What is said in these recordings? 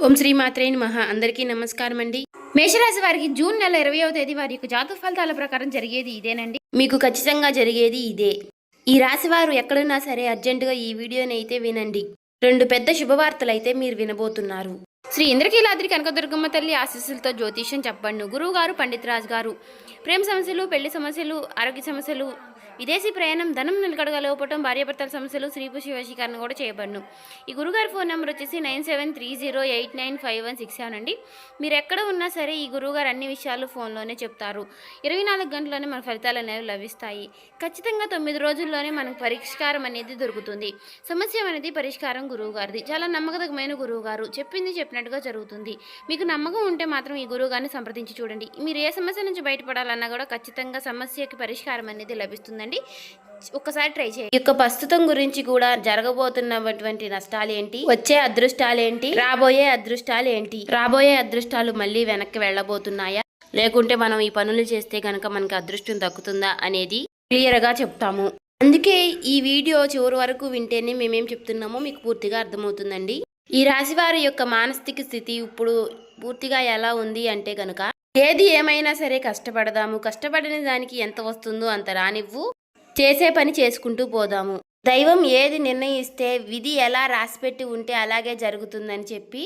ఓం శ్రీ మాత్రే నమః. అందరికీ నమస్కారం అండి. మేషరాశి వారికి జూన్ నెల 20వ తేదీ వారి యొక్క జాతక ఫలితాల ప్రకారం జరిగేది ఇదేనండి. మీకు ఖచ్చితంగా జరిగేది ఇదే. ఈ రాశి వారు ఎక్కడున్నా సరే అర్జెంటుగా ఈ వీడియోని అయితే వినండి. 2 పెద్ద శుభవార్తలు అయితే మీరు వినబోతున్నారు. శ్రీ ఇంద్రకీలాద్రి కనకదుర్గమ్మ తల్లి ఆశీస్సులతో జ్యోతిష్యం చెప్పండి. గురువు గారు పండిత్ రాజ్ గారు. ప్రేమ సమస్యలు, పెళ్లి సమస్యలు, ఆరోగ్య సమస్యలు, విదేశీ ప్రయాణం, ధనం నిలకడగలోపటం, భార్యాభర్తల సమస్యలు, స్త్రీ పురుష వశీకరణ కూడా చేయబడును. ఈ గురుగారి ఫోన్ నెంబర్ వచ్చేసి 9730895167 అండి. మీరు ఎక్కడ ఉన్నా సరే ఈ గురువుగారు అన్ని విషయాలు ఫోన్లోనే చెప్తారు. 24 గంటల్లోనే మన ఫలితాలు అనేవి లభిస్తాయి. ఖచ్చితంగా 9 రోజుల్లోనే మనకు పరిష్కారం అనేది దొరుకుతుంది. సమస్య అనేది పరిష్కారం గురువు గారిది. చాలా నమ్మకమైన గురువు గారు. చెప్పింది చెప్పినట్టుగా జరుగుతుంది. మీకు నమ్మకం ఉంటే మాత్రం ఈ గురువు గారిని సంప్రదించి చూడండి. మీరు ఏ సమస్య నుంచి బయటపడాలన్నా కూడా ఖచ్చితంగా సమస్యకి పరిష్కారం అనేది లభిస్తుందండి. ఒక్కసారి ట్రై చేయండి. యొక్క ప్రస్తుతం గురించి కూడా జరగబోతున్నటువంటి నష్టాలు ఏంటి, వచ్చే అదృష్టాలు ఏంటి, రాబోయే అదృష్టాలు ఏంటి, రాబోయే అదృష్టాలు మళ్ళీ వెనక్కి వెళ్ళబోతున్నాయా, లేకుంటే మనం ఈ పనులు చేస్తే కనుక మనకి అదృష్టం దక్కుతుందా అనేది క్లియర్గా చెప్తాము. అందుకే ఈ వీడియో చివరి వరకు వింటేనే మేమేం చెప్తున్నామో మీకు పూర్తిగా అర్థమవుతుందండి. ఈ రాశి వారి యొక్క మానసిక స్థితి ఇప్పుడు పూర్తిగా ఎలా ఉంది అంటే కనుక, ఏది ఏమైనా సరే కష్టపడదాము, కష్టపడిన దానికి ఎంత వస్తుందో అంత రానివ్వు, చేసే పని చేసుకుంటూ పోదాము, దైవం ఏది నిర్ణయిస్తే విధి ఎలా రాసిపెట్టి ఉంటే అలాగే జరుగుతుందని చెప్పి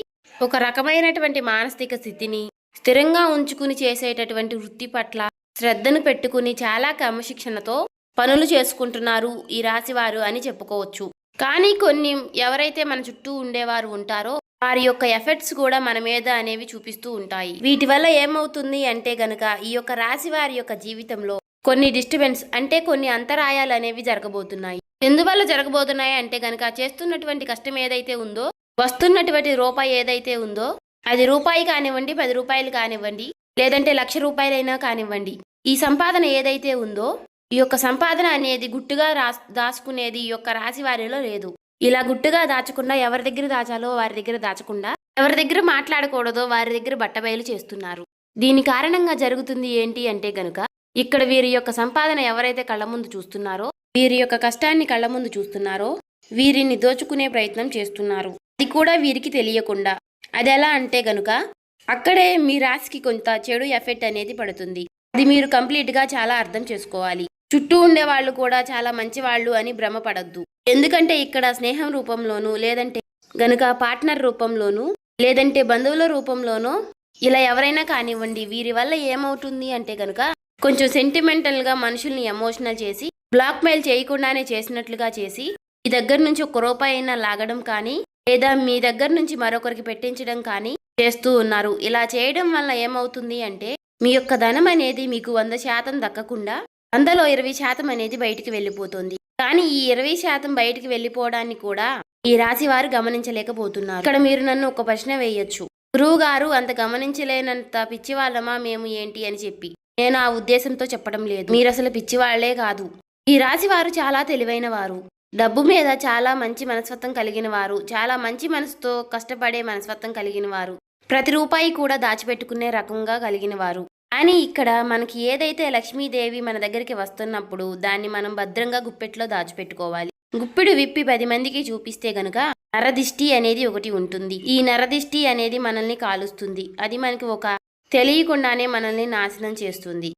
ఒక రకమైనటువంటి మానసిక స్థితిని స్థిరంగా ఉంచుకుని చేసేటటువంటి వృత్తి పట్ల శ్రద్ధను పెట్టుకుని చాలా క్రమశిక్షణతో పనులు చేసుకుంటున్నారు ఈ రాశివారు అని చెప్పుకోవచ్చు. కానీ కొన్ని ఎవరైతే మన చుట్టూ ఉండేవారు ఉంటారో వారి యొక్క ఎఫెక్ట్స్ కూడా మన మీద అనేవి చూపిస్తూ ఉంటాయి. వీటి వల్ల ఏమవుతుంది అంటే గనక ఈ యొక్క రాశి వారి యొక్క జీవితంలో కొన్ని డిస్టర్బెన్స్ అంటే కొన్ని అంతరాయాలు అనేవి జరగబోతున్నాయి. ఎందువల్ల జరగబోతున్నాయి అంటే గనక చేస్తున్నటువంటి కష్టం ఏదైతే ఉందో, వస్తున్నటువంటి రూపాయి ఏదైతే ఉందో, అది రూపాయి కానివ్వండి, 10 రూపాయలు కానివ్వండి, లేదంటే 1,00,000 రూపాయలైనా కానివ్వండి, ఈ సంపాదన ఏదైతే ఉందో ఈ యొక్క సంపాదన అనేది గుట్టుగా దాచుకునేది ఈ యొక్క రాశి వారిలో లేదు. ఇలా గుట్టుగా దాచకుండా ఎవరి దగ్గర దాచాలో వారి దగ్గర దాచకుండా, ఎవరి దగ్గర మాట్లాడకూడదో వారి దగ్గర బట్టబయలు చేస్తున్నారు. దీని కారణంగా జరుగుతుంది ఏంటి అంటే గనుక, ఇక్కడ వీరి యొక్క సంపాదన ఎవరైతే కళ్ళ ముందు చూస్తున్నారో, వీరి యొక్క కష్టాన్ని కళ్ళ ముందు చూస్తున్నారో, వీరిని దోచుకునే ప్రయత్నం చేస్తున్నారు. అది కూడా వీరికి తెలియకుండా. అది ఎలా అంటే గనుక, అక్కడే మీ రాశికి కొంత చెడు ఎఫెక్ట్ అనేది పడుతుంది. అది మీరు కంప్లీట్గా చాలా అర్థం చేసుకోవాలి. చుట్టూ ఉండే వాళ్ళు కూడా చాలా మంచి వాళ్ళు అని భ్రమపడద్దు. ఎందుకంటే ఇక్కడ స్నేహం రూపంలోనూ, లేదంటే గనుక పార్ట్నర్ రూపంలోనూ, లేదంటే బంధువుల రూపంలోనూ ఇలా ఎవరైనా కానివ్వండి, వీరి వల్ల ఏమవుతుంది అంటే గనుక కొంచెం సెంటిమెంటల్గా మనుషుల్ని ఎమోషనల్ చేసి, బ్లాక్మెయిల్ చేయకుండానే చేసినట్లుగా చేసి, మీ దగ్గర నుంచి 1 రూపాయి అయినా లాగడం కానీ, లేదా మీ దగ్గర నుంచి మరొకరికి పెట్టించడం కానీ చేస్తూ ఉన్నారు. ఇలా చేయడం వల్ల ఏమవుతుంది అంటే మీ యొక్క ధనం అనేది మీకు 100% దక్కకుండా అందులో 20% అనేది బయటికి వెళ్ళిపోతుంది. కానీ ఈ 20% బయటికి వెళ్ళిపోవడాన్ని కూడా ఈ రాశి వారు గమనించలేకపోతున్నారు. ఇక్కడ మీరు నన్ను ఒక ప్రశ్న వేయొచ్చు, గురువు గారు అంత గమనించలేనంత పిచ్చివాళ్ళమా మేము ఏంటి అని చెప్పి. నేను ఆ ఉద్దేశంతో చెప్పడం లేదు. మీరు అసలు పిచ్చివాళ్లే కాదు. ఈ రాశి వారు చాలా తెలివైన వారు, డబ్బు మీద చాలా మంచి మనస్తత్వం కలిగిన వారు, చాలా మంచి మనసుతో కష్టపడే మనస్తత్వం కలిగిన వారు, ప్రతి రూపాయి కూడా దాచిపెట్టుకునే రకంగా కలిగిన వారు. కానీ ఇక్కడ మనకి ఏదైతే లక్ష్మీదేవి మన దగ్గరికి వస్తున్నప్పుడు దాన్ని మనం భద్రంగా గుప్పెట్లో దాచిపెట్టుకోవాలి. గుప్పెడు విప్పి 10 మందికి చూపిస్తే గనుక నరదిష్టి అనేది ఒకటి ఉంటుంది. ఈ నరదిష్టి అనేది మనల్ని కాలుస్తుంది. అది మనకి ఒక తెలియకుండానే మనల్ని నాశనం చేస్తుంది.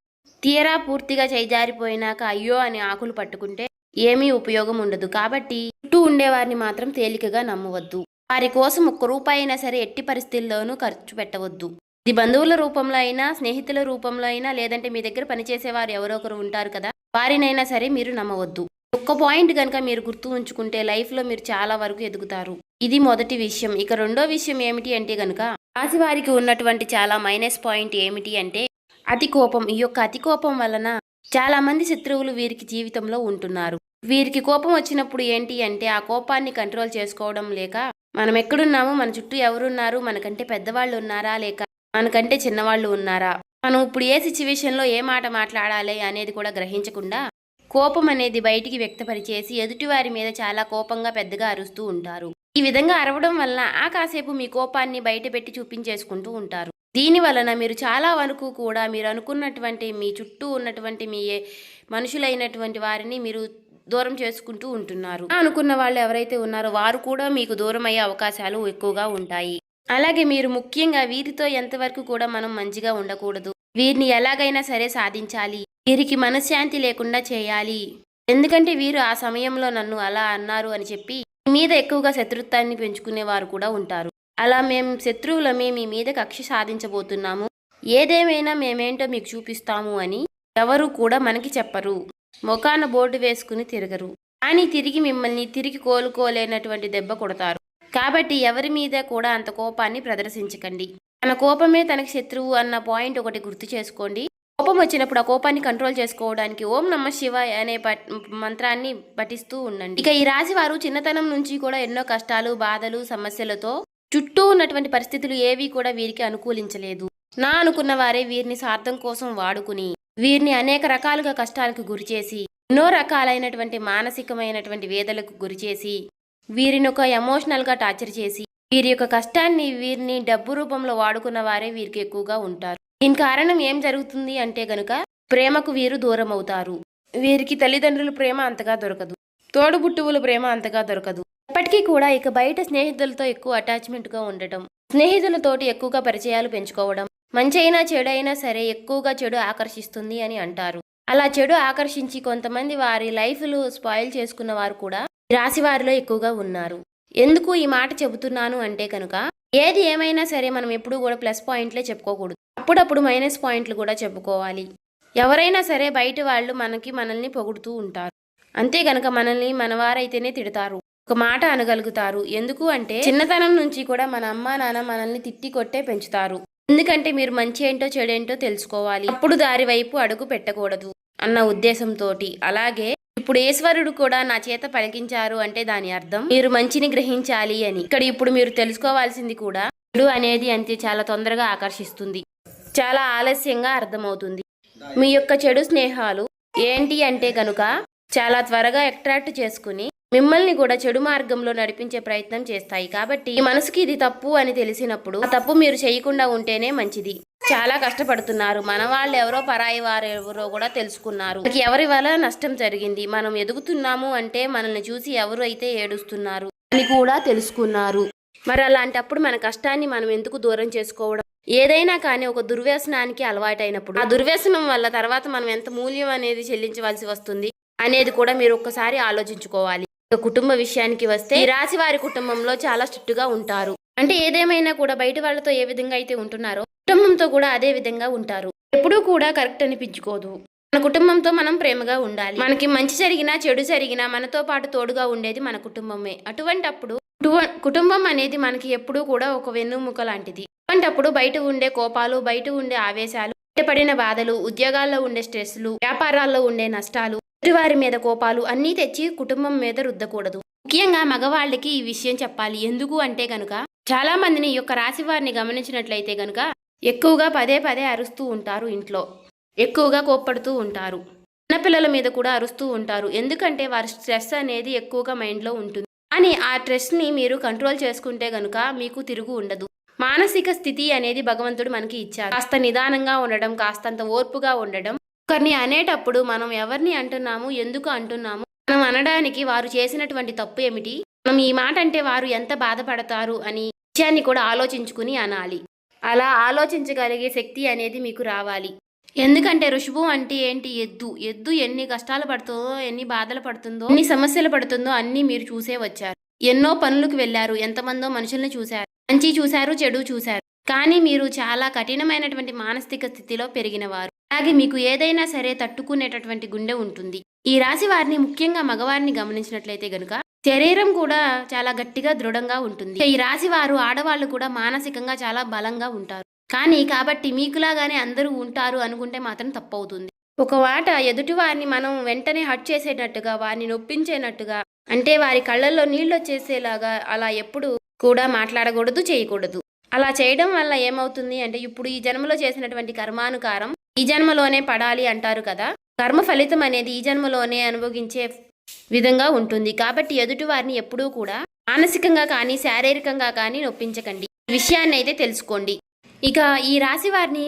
తీరా పూర్తిగా చేజారిపోయినాక అయ్యో అని ఆకులు పట్టుకుంటే ఏమీ ఉపయోగం ఉండదు. కాబట్టి చుట్టూ ఉండేవారిని మాత్రం తేలికగా నమ్మవద్దు. వారి కోసం 1 రూపాయి అయినా సరే ఎట్టి పరిస్థితుల్లోనూ ఖర్చు పెట్టవద్దు. ఇది బంధువుల రూపంలో అయినా, స్నేహితుల రూపంలో అయినా, లేదంటే మీ దగ్గర పనిచేసేవారు ఎవరో ఒకరు ఉంటారు కదా, వారినైనా సరే మీరు నమ్మవద్దు. ఒక్క పాయింట్ కనుక మీరు గుర్తు ఉంచుకుంటే లైఫ్లో మీరు చాలా వరకు ఎదుగుతారు. ఇది మొదటి విషయం. ఇక రెండో విషయం ఏమిటి అంటే గనుక, రాశి వారికి ఉన్నటువంటి చాలా మైనస్ పాయింట్ ఏమిటి అంటే అతి కోపం. ఈ యొక్క అతి కోపం వలన చాలా మంది శత్రువులు వీరికి జీవితంలో ఉంటున్నారు. వీరికి కోపం వచ్చినప్పుడు ఏంటి అంటే ఆ కోపాన్ని కంట్రోల్ చేసుకోవడం లేక, మనం ఎక్కడున్నాము, మన చుట్టూ ఎవరున్నారు, మనకంటే పెద్దవాళ్ళు ఉన్నారా, లేక మనకంటే చిన్నవాళ్ళు ఉన్నారా, మనం ఇప్పుడు ఏ సిచ్యువేషన్లో ఏ మాట మాట్లాడాలి అనేది కూడా గ్రహించకుండా కోపం అనేది బయటికి వ్యక్తపరిచేసి ఎదుటివారి మీద చాలా కోపంగా పెద్దగా అరుస్తూ ఉంటారు. ఈ విధంగా అరవడం వలన ఆ కాసేపు మీ కోపాన్ని బయట పెట్టి చూపించేసుకుంటూ ఉంటారు. దీని వలన మీరు చాలా వరకు కూడా మీరు అనుకున్నటువంటి మీ చుట్టూ ఉన్నటువంటి మీ మనుషులైనటువంటి వారిని మీరు దూరం చేసుకుంటూ ఉంటున్నారు. అనుకున్న వాళ్ళు ఎవరైతే ఉన్నారో వారు కూడా మీకు దూరం అయ్యే అవకాశాలు ఎక్కువగా ఉంటాయి. అలాగే మీరు ముఖ్యంగా వీరితో ఎంతవరకు కూడా మనం మంచిగా ఉండకూడదు. వీరిని ఎలాగైనా సరే సాధించాలి. వీరికి మనశ్శాంతి లేకుండా చేయాలి. ఎందుకంటే వీరు ఆ సమయంలో నన్ను అలా అన్నారు అని చెప్పి మీ మీద ఎక్కువగా శత్రుత్వాన్ని పెంచుకునేవారు కూడా ఉంటారు. అలా మేము శత్రువులమే మీ మీద కక్ష సాధించబోతున్నాము. ఏదేమైనా మేమేంటో మీకు చూపిస్తాము అని ఎవరు కూడా మనకి చెప్పరు. మొఖాన బోర్డు వేసుకుని తిరగరు. కానీ తిరిగి మిమ్మల్ని తిరిగి కోలుకోలేనటువంటి దెబ్బ కొడతారు. కాబట్టి ఎవరి మీద కూడా అంత కోపాన్ని ప్రదర్శించకండి. తన కోపమే తనకి శత్రువు అన్న పాయింట్ ఒకటి గుర్తు చేసుకోండి. కోపం వచ్చినప్పుడు ఆ కోపాన్ని కంట్రోల్ చేసుకోవడానికి ఓం నమః శివాయ అనే మంత్రాన్ని పఠిస్తూ ఉండండి. ఇక ఈ రాశి వారు చిన్నతనం నుంచి కూడా ఎన్నో కష్టాలు, బాధలు, సమస్యలతో చుట్టూ ఉన్నటువంటి పరిస్థితులు ఏవి కూడా వీరికి అనుకూలించలేదు. నా అనుకున్న వారే వీరిని స్వార్థం కోసం వాడుకుని వీరిని అనేక రకాలుగా కష్టాలకు గురిచేసి ఎన్నో రకాలైనటువంటి మానసికమైనటువంటి వేదలకు గురిచేసి వీరిని ఒక ఎమోషనల్గా టార్చర్ చేసి వీరి యొక్క కష్టాన్ని వీరిని డబ్బు రూపంలో వాడుకున్న వారే వీరికి ఎక్కువగా ఉంటారు. దీని కారణం ఏం జరుగుతుంది అంటే గనుక ప్రేమకు వీరు దూరం అవుతారు. వీరికి తల్లిదండ్రుల ప్రేమ అంతగా దొరకదు. తోడుబుట్టువుల ప్రేమ అంతగా దొరకదు. ఎప్పటికీ కూడా ఇక బయట స్నేహితులతో ఎక్కువ అటాచ్మెంట్గా ఉండటం, స్నేహితులతోటి ఎక్కువగా పరిచయాలు పెంచుకోవడం, మంచి అయినా చెడు అయినా సరే ఎక్కువగా చెడు ఆకర్షిస్తుంది అని అంటారు. అలా చెడు ఆకర్షించి కొంతమంది వారి లైఫ్లు స్పాయిల్ చేసుకున్న వారు కూడా రాశి వారిలో ఎక్కువగా ఉన్నారు. ఎందుకు ఈ మాట చెబుతున్నాను అంటే కనుక ఏది ఏమైనా సరే మనం ఎప్పుడూ కూడా ప్లస్ పాయింట్లే చెప్పుకోకూడదు. అప్పుడప్పుడు మైనస్ పాయింట్లు కూడా చెప్పుకోవాలి. ఎవరైనా సరే బయట వాళ్ళు మనల్ని పొగుడుతూ ఉంటారు. అంతే గనక మనల్ని మనవారైతేనే తిడతారు, ఒక మాట అనగలుగుతారు. ఎందుకు అంటే చిన్నతనం నుంచి కూడా మన అమ్మా నాన్న మనల్ని తిట్టి కొట్టే పెంచుతారు. ఎందుకంటే మీరు మంచి ఏంటో చెడేంటో తెలుసుకోవాలి, అప్పుడు దారి వైపు అడుగు పెట్టకూడదు అన్న ఉద్దేశంతో. అలాగే ఇప్పుడు ఈశ్వరుడు కూడా నా చేత పలికించారు అంటే దాని అర్థం మీరు మంచిని గ్రహించాలి అని. ఇక్కడ ఇప్పుడు మీరు తెలుసుకోవాల్సింది కూడా చెడు అనేది అంతే చాలా తొందరగా ఆకర్షిస్తుంది, చాలా ఆలస్యంగా అర్థమవుతుంది. మీ యొక్క చెడు స్నేహాలు ఏంటి అంటే కనుక చాలా త్వరగా అట్రాక్ట్ చేసుకుని మిమ్మల్ని కూడా చెడు మార్గంలో నడిపించే ప్రయత్నం చేస్తాయి. కాబట్టి మనసుకి ఇది తప్పు అని తెలిసినప్పుడు ఆ తప్పు మీరు చేయకుండా ఉంటేనే మంచిది. చాలా కష్టపడుతున్నారు, మన వాళ్ళు ఎవరో పరాయి వారు ఎవరో కూడా తెలుసుకున్నారు, ఎవరి వల్ల నష్టం జరిగింది, మనం ఎదుగుతున్నాము అంటే మనల్ని చూసి ఎవరు అయితే ఏడుస్తున్నారు అని కూడా తెలుసుకున్నారు. మరి అలాంటప్పుడు మన కష్టాన్ని మనం ఎందుకు దూరం చేసుకోవడం? ఏదైనా కానీ ఒక దుర్వ్యసనానికి అలవాటైనప్పుడు ఆ దుర్వ్యసనం వల్ల తర్వాత మనం ఎంత మూల్యం అనేది చెల్లించవలసి వస్తుంది అనేది కూడా మీరు ఒక్కసారి ఆలోచించుకోవాలి. కుటుంబ విషయానికి వస్తే ఈ రాశి వారి కుటుంబంలో చాలా స్ట్రిక్ట్ గా ఉంటారు. అంటే ఏదేమైనా కూడా బయట వాళ్ళతో ఏ విధంగా అయితే ఉంటున్నారో కుటుంబంతో కూడా అదే విధంగా ఉంటారు. ఎప్పుడూ కూడా కరెక్ట్ అనిపించుకోదు. మన కుటుంబంతో మనం ప్రేమగా ఉండాలి. మనకి మంచి జరిగినా చెడు జరిగినా మనతో పాటు తోడుగా ఉండేది మన కుటుంబమే. అటువంటప్పుడు కుటుంబం అనేది మనకి ఎప్పుడూ కూడా ఒక వెన్నుముక లాంటిది. అటువంటప్పుడు బయట ఉండే కోపాలు, బయట ఉండే ఆవేశాలు, బయటపడిన బాధలు, ఉద్యోగాల్లో ఉండే స్ట్రెస్లు, వ్యాపారాల్లో ఉండే నష్టాలు, వారి మీద కోపాలు అన్నీ తెచ్చి కుటుంబం మీద రుద్దకూడదు. ముఖ్యంగా మగవాళ్ళకి ఈ విషయం చెప్పాలి. ఎందుకు అంటే గనుక చాలా మందిని ఈ యొక్క రాశి వారిని గమనించినట్లయితే గనుక ఎక్కువగా పదే పదే అరుస్తూ ఉంటారు, ఇంట్లో ఎక్కువగా కోప్పడుతూ ఉంటారు, చిన్నపిల్లల మీద కూడా అరుస్తూ ఉంటారు. ఎందుకంటే వారి స్ట్రెస్ అనేది ఎక్కువగా మైండ్లో ఉంటుంది. కానీ ఆ స్ట్రెస్ని మీరు కంట్రోల్ చేసుకుంటే గనుక మీకు తిరుగు ఉండదు. మానసిక స్థితి అనేది భగవంతుడు మనకి ఇచ్చారు. కాస్త నిదానంగా ఉండడం, కాస్తంత ఓర్పుగా ఉండడం. ఒకరిని అనేటప్పుడు మనం ఎవరిని అంటున్నాము, ఎందుకు అంటున్నాము, మనం అనడానికి వారు చేసినటువంటి తప్పు ఏమిటి, మనం ఈ మాట అంటే వారు ఎంత బాధపడతారు అని విషయాన్ని కూడా ఆలోచించుకుని అనాలి. అలా ఆలోచించగలిగే శక్తి అనేది మీకు రావాలి. ఎందుకంటే ఋషభం అంటే ఏంటి? ఎద్దు ఎన్ని కష్టాలు పడుతుందో, ఎన్ని బాధలు పడుతుందో, ఎన్ని సమస్యలు పడుతుందో అన్నీ మీరు చూసే వచ్చారు. ఎన్నో పనులకు వెళ్ళారు, ఎంతమందో మనుషుల్ని చూశారు, మంచి చూశారు, చెడు చూశారు. కానీ మీరు చాలా కఠినమైనటువంటి మానసిక స్థితిలో పెరిగినవారు. అలాగే మీకు ఏదైనా సరే తట్టుకునేటటువంటి గుండె ఉంటుంది. ఈ రాశి వారిని ముఖ్యంగా మగవారిని గమనించినట్లయితే గనుక శరీరం కూడా చాలా గట్టిగా దృఢంగా ఉంటుంది. ఈ రాశి వారు ఆడవాళ్ళు కూడా మానసికంగా చాలా బలంగా ఉంటారు. కానీ కాబట్టి మీకులాగానే అందరూ ఉంటారు అనుకుంటే మాత్రం తప్పవుతుంది. ఒక మాట ఎదుటి వారిని మనం వెంటనే హర్ట్ చేసేటట్టుగా, వారిని నొప్పించేటట్టుగా, అంటే వారి కళ్ళల్లో నీళ్ళు వచ్చేసేలాగా అలా ఎప్పుడు కూడా మాట్లాడకూడదు, చేయకూడదు. అలా చేయడం వల్ల ఏమవుతుంది అంటే ఇప్పుడు ఈ జన్మలో చేసినటువంటి కర్మానుకారం ఈ జన్మలోనే పడాలి అంటారు కదా. కర్మ ఫలితం అనేది ఈ జన్మలోనే అనుభవించే విధంగా ఉంటుంది. కాబట్టి ఎదుటి వారిని ఎప్పుడూ కూడా మానసికంగా కానీ శారీరకంగా కానీ నొప్పించకండి. ఈ విషయాన్ని అయితే తెలుసుకోండి. ఇక ఈ రాశి వారిని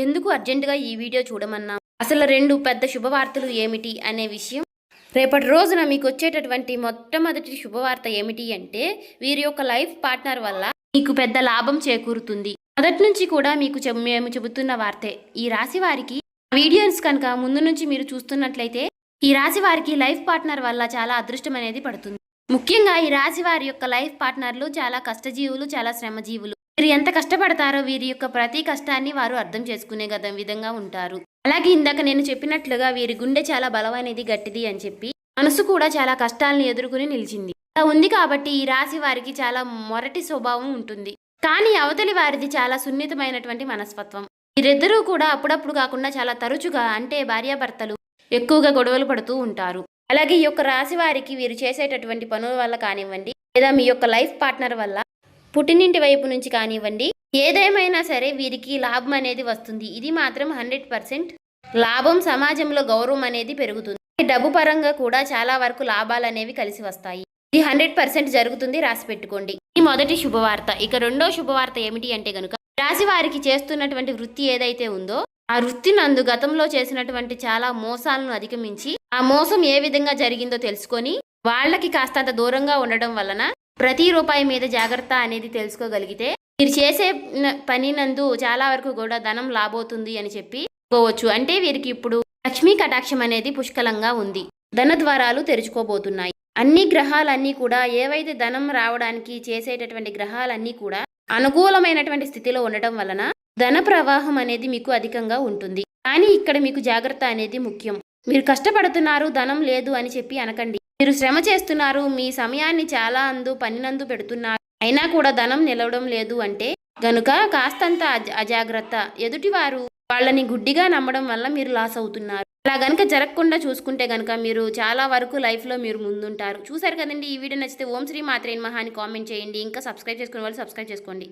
ఎందుకు అర్జెంటుగా ఈ వీడియో చూడమన్నా, అసలు 2 పెద్ద శుభవార్తలు ఏమిటి అనే విషయం, రేపటి రోజున మీకు వచ్చేటటువంటి మొట్టమొదటి శుభవార్త ఏమిటి అంటే వీరి యొక్క లైఫ్ పార్ట్నర్ వల్ల మీకు పెద్ద లాభం చేకూరుతుంది. మొదటి నుంచి కూడా మీకు మేము చెబుతున్న వార్తే. ఈ రాశి వారికి వీడియోస్ కనుక ముందు నుంచి మీరు చూస్తున్నట్లయితే ఈ రాశి వారికి లైఫ్ పార్ట్నర్ వల్ల చాలా అదృష్టం అనేది పడుతుంది. ముఖ్యంగా ఈ రాశి వారి యొక్క లైఫ్ పార్ట్నర్లు చాలా కష్టజీవులు, చాలా శ్రమజీవులు. వీరు ఎంత కష్టపడతారో వీరి యొక్క ప్రతి కష్టాన్ని వారు అర్థం చేసుకునే విధంగా ఉంటారు. అలాగే ఇందాక నేను చెప్పినట్లుగా వీరి గుండె చాలా బలమైనది, గట్టిది అని చెప్పి మనసు కూడా చాలా కష్టాలను ఎదుర్కొని నిలిచింది. అలా ఉంది కాబట్టి ఈ రాశి వారికి చాలా మొరటి స్వభావం ఉంటుంది. కానీ అవతలి వారిది చాలా సున్నితమైనటువంటి మనస్తత్వం. వీరిద్దరూ కూడా అప్పుడప్పుడు కాకుండా చాలా తరచుగా, అంటే భార్యాభర్తలు ఎక్కువగా గొడవలు పడుతూ ఉంటారు. అలాగే ఈ యొక్క రాశి వారికి వీరు చేసేటటువంటి పనుల వల్ల కానివ్వండి, లేదా మీ యొక్క లైఫ్ పార్ట్నర్ వల్ల పుట్టినింటి వైపు నుంచి కానివ్వండి, ఏదేమైనా సరే వీరికి లాభం అనేది వస్తుంది. ఇది మాత్రం 100% లాభం. సమాజంలో గౌరవం అనేది పెరుగుతుంది. డబ్బు పరంగా కూడా చాలా వరకు లాభాలు అనేవి కలిసి వస్తాయి. ఇది 100% జరుగుతుంది, రాసి పెట్టుకోండి. ఈ మొదటి శుభవార్త. ఇక రెండో శుభవార్త ఏమిటి అంటే గనుక, రాశి వారికి చేస్తున్నటువంటి వృత్తి ఏదైతే ఉందో ఆ వృత్తి నందు గతంలో చేసినటువంటి చాలా మోసాలను అధిగమించి ఆ మోసం ఏ విధంగా జరిగిందో తెలుసుకొని వాళ్ళకి కాస్తంత దూరంగా ఉండడం వలన ప్రతి రూపాయి మీద జాగ్రత్త అనేది తెలుసుకోగలిగితే మీరు చేసే పని నందు చాలా వరకు కూడా ధనం లాభవుతుంది అని చెప్పుకోవచ్చు. అంటే వీరికి ఇప్పుడు లక్ష్మీ కటాక్షం అనేది పుష్కలంగా ఉంది. ధన ద్వారాలు తెరుచుకోబోతున్నాయి. అన్ని గ్రహాలన్నీ కూడా ఏవైతే ధనం రావడానికి చేసేటటువంటి గ్రహాలన్నీ కూడా అనుకూలమైనటువంటి స్థితిలో ఉండటం వలన ధన ప్రవాహం అనేది మీకు అధికంగా ఉంటుంది. కానీ ఇక్కడ మీకు జాగ్రత్త అనేది ముఖ్యం. మీరు కష్టపడుతున్నారు, ధనం లేదు అని చెప్పి అనకండి. మీరు శ్రమ చేస్తున్నారు, మీ సమయాన్ని చాలా పనినందు పెడుతున్నారు, అయినా కూడా ధనం నిలవడం లేదు అంటే గనుక కాస్తంత అజాగ్రత్త. ఎదుటివారు వాళ్ళని గుడ్డిగా నమ్మడం వల్ల మీరు లాస్ అవుతున్నారు. అలా గనుక జరగకుండా చూసుకుంటే గనుక మీరు చాలా వరకు లైఫ్లో మీరు ముందుంటారు. చూసారు కదండి. ఈ వీడియో నచ్చితే ఓం శ్రీ మాత్రే నమః అని కామెంట్ చేయండి. ఇంకా సబ్స్క్రైబ్ చేసుకునే వాళ్ళు సబ్స్క్రైబ్ చేసుకోండి.